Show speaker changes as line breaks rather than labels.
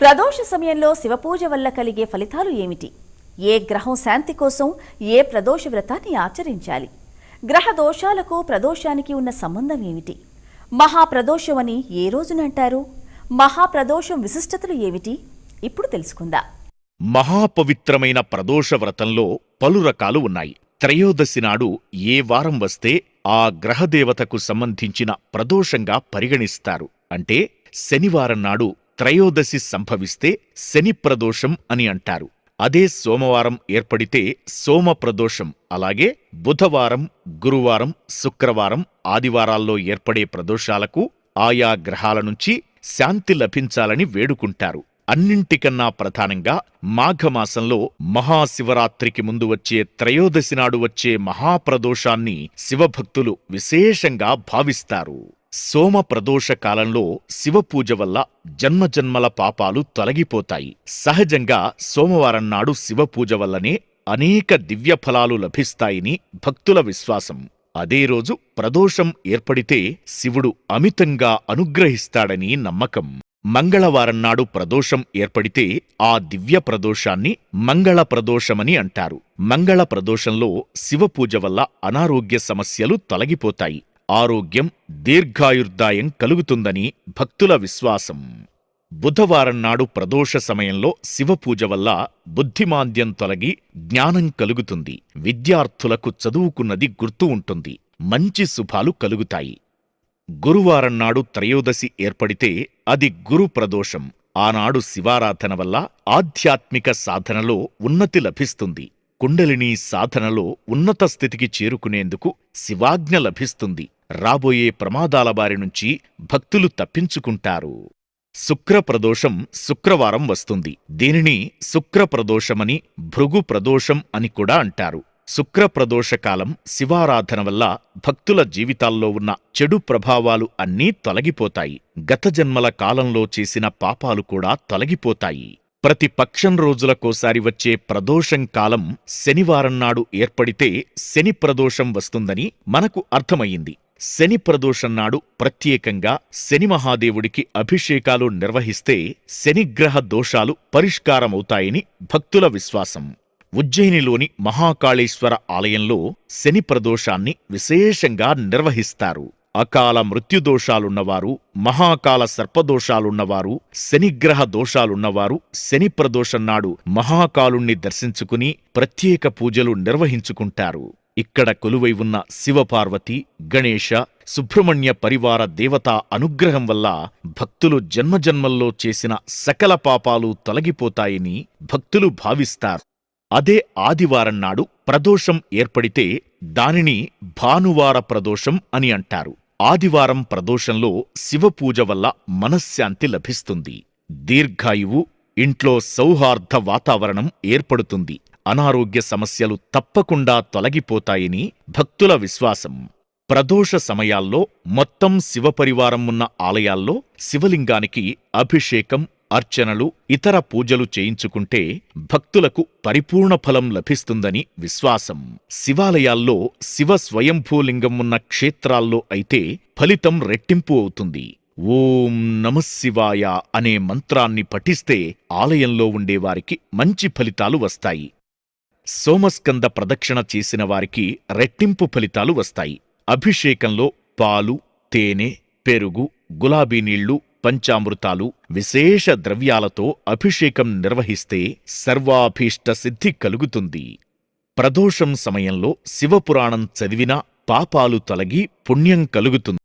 ప్రదోష సమయంలో శివపూజ వల్ల కలిగే ఫలితాలు ఏమిటి? ఏ గ్రహం శాంతి కోసం ఏ ప్రదోష వ్రతాన్ని ఆచరించాలి? గ్రహ దోషాలకు ప్రదోషానికి ఉన్న సంబంధం ఏమిటి? మహాప్రదోషం అని ఏ రోజునంటారు? మహాప్రదోషం విశిష్టతలు ఏమిటి? ఇప్పుడు తెలుసుకుందాం.
మహాపవిత్రమైన ప్రదోష వ్రతంలో పలు రకాలు ఉన్నాయి. త్రయోదశి నాడు ఏ వారం వస్తే ఆ గ్రహదేవతకు సంబంధించిన ప్రదోషంగా పరిగణిస్తారు. అంటే శనివారం నాడు త్రయోదశి సంభవిస్తే శని ప్రదోషం అని అంటారు. అదే సోమవారం ఏర్పడితే సోమ ప్రదోషం. అలాగే బుధవారం, గురువారం, శుక్రవారం, ఆదివారాల్లో ఏర్పడే ప్రదోషాలకు ఆయా గ్రహాల నుంచి శాంతి లభించాలని వేడుకుంటారు. అన్నింటికన్నా ప్రధానంగా మాఘమాసంలో మహాశివరాత్రికి ముందు వచ్చే త్రయోదశి నాడు వచ్చే మహాప్రదోషాన్ని శివభక్తులు విశేషంగా భావిస్తారు. సోమ ప్రదోష కాలంలో శివపూజ వల్ల జన్మజన్మల పాపాలు తొలగిపోతాయి. సహజంగా సోమవారం నాడు శివపూజ వల్లనే అనేక దివ్యఫలాలు లభిస్తాయని భక్తుల విశ్వాసం. అదే రోజు ప్రదోషం ఏర్పడితే శివుడు అమితంగా అనుగ్రహిస్తాడని నమ్మకం. మంగళవారం నాడు ప్రదోషం ఏర్పడితే ఆ దివ్య ప్రదోషాన్ని మంగళ ప్రదోషమని అంటారు. మంగళ ప్రదోషంలో శివపూజ వల్ల అనారోగ్య సమస్యలు తొలగిపోతాయి. ఆరోగ్యం, దీర్ఘాయుర్దాయం కలుగుతుందని భక్తుల విశ్వాసం. బుధవారం నాడు ప్రదోష సమయంలో శివపూజ వల్ల బుద్ధిమాంద్యం తొలగి జ్ఞానం కలుగుతుంది. విద్యార్థులకు చదువుకున్నది గుర్తు ఉంటుంది. మంచి శుభాలు కలుగుతాయి. గురువారం నాడు త్రయోదశి ఏర్పడితే అది గురు ప్రదోషం. ఆనాడు శివారాధన వల్ల ఆధ్యాత్మిక సాధనలో ఉన్నతి లభిస్తుంది. కుండలినీ సాధనలో ఉన్నత స్థితికి చేరుకునేందుకు శివాజ్ఞ లభిస్తుంది. రాబోయే ప్రమాదాల బారి నుంచి భక్తులు తప్పించుకుంటారు. శుక్రప్రదోషం శుక్రవారం వస్తుంది. దీనిని శుక్రప్రదోషమని, భృగు ప్రదోషం అని కూడా అంటారు. శుక్రప్రదోషకాలం శివారాధన వల్ల భక్తుల జీవితాల్లో ఉన్న చెడు ప్రభావాలు అన్నీ తొలగిపోతాయి. గత జన్మల కాలంలో చేసిన పాపాలు కూడా తొలగిపోతాయి. ప్రతి పక్షం రోజులకోసారి వచ్చే ప్రదోషం కాలం శనివారం నాడు ఏర్పడితే శని ప్రదోషం వస్తుందని మనకు అర్థమయ్యింది. శని ప్రదోషం నాడు ప్రత్యేకంగా శని మహాదేవుడికి అభిషేకాలు నిర్వహిస్తే శనిగ్రహ దోషాలు పరిష్కారమవుతాయని భక్తుల విశ్వాసం. ఉజ్జయినిలోని మహాకాళేశ్వర ఆలయంలో శని ప్రదోషాన్ని విశేషంగా నిర్వహిస్తారు. అకాల మృత్యుదోషాలున్నవారు, మహాకాల సర్పదోషాలున్నవారు, శనిగ్రహ దోషాలున్నవారు శని ప్రదోషం నాడు మహాకాలుణ్ణి దర్శించుకుని ప్రత్యేక పూజలు నిర్వహించుకుంటారు. ఇక్కడ కొలువై ఉన్న శివపార్వతి, గణేశ, సుబ్రహ్మణ్య పరివార దేవతా అనుగ్రహం వల్ల భక్తులు జన్మజన్మల్లో చేసిన సకల పాపాలు తొలగిపోతాయని భక్తులు భావిస్తారు. అదే ఆదివారం నాడు ప్రదోషం ఏర్పడితే దానిని భానువార ప్రదోషం అని అంటారు. ఆదివారం ప్రదోషంలో శివపూజ వల్ల మనశ్శాంతి లభిస్తుంది. దీర్ఘాయువు, ఇంట్లో సౌహార్ద వాతావరణం ఏర్పడుతుంది. అనారోగ్య సమస్యలు తప్పకుండా తొలగిపోతాయని భక్తుల విశ్వాసం. ప్రదోష సమయాల్లో మొత్తం శివపరివారం ఉన్న ఆలయాల్లో శివలింగానికి అభిషేకం, అర్చనలు, ఇతర పూజలు చేయించుకుంటే భక్తులకు పరిపూర్ణ ఫలం లభిస్తుందని విశ్వాసం. శివాలయాల్లో శివ స్వయంభూలింగం ఉన్న క్షేత్రాల్లో అయితే ఫలితం రెట్టింపు అవుతుంది. ఓం నమఃశివాయ అనే మంత్రాన్ని పఠిస్తే ఆలయంలో ఉండేవారికి మంచి ఫలితాలు వస్తాయి. సోమస్కంద ప్రదక్షిణ చేసిన వారికి రెట్టింపు ఫలితాలు వస్తాయి. అభిషేకంలో పాలు, తేనె, పెరుగు, గులాబీ నీళ్లు, పంచామృతాలు, విశేష ద్రవ్యాలతో అభిషేకం నిర్వహిస్తే సర్వాభీష్ట సిద్ధి కలుగుతుంది. ప్రదోషం సమయంలో శివపురాణం చదివినా పాపాలు తొలగి పుణ్యం కలుగుతుంది.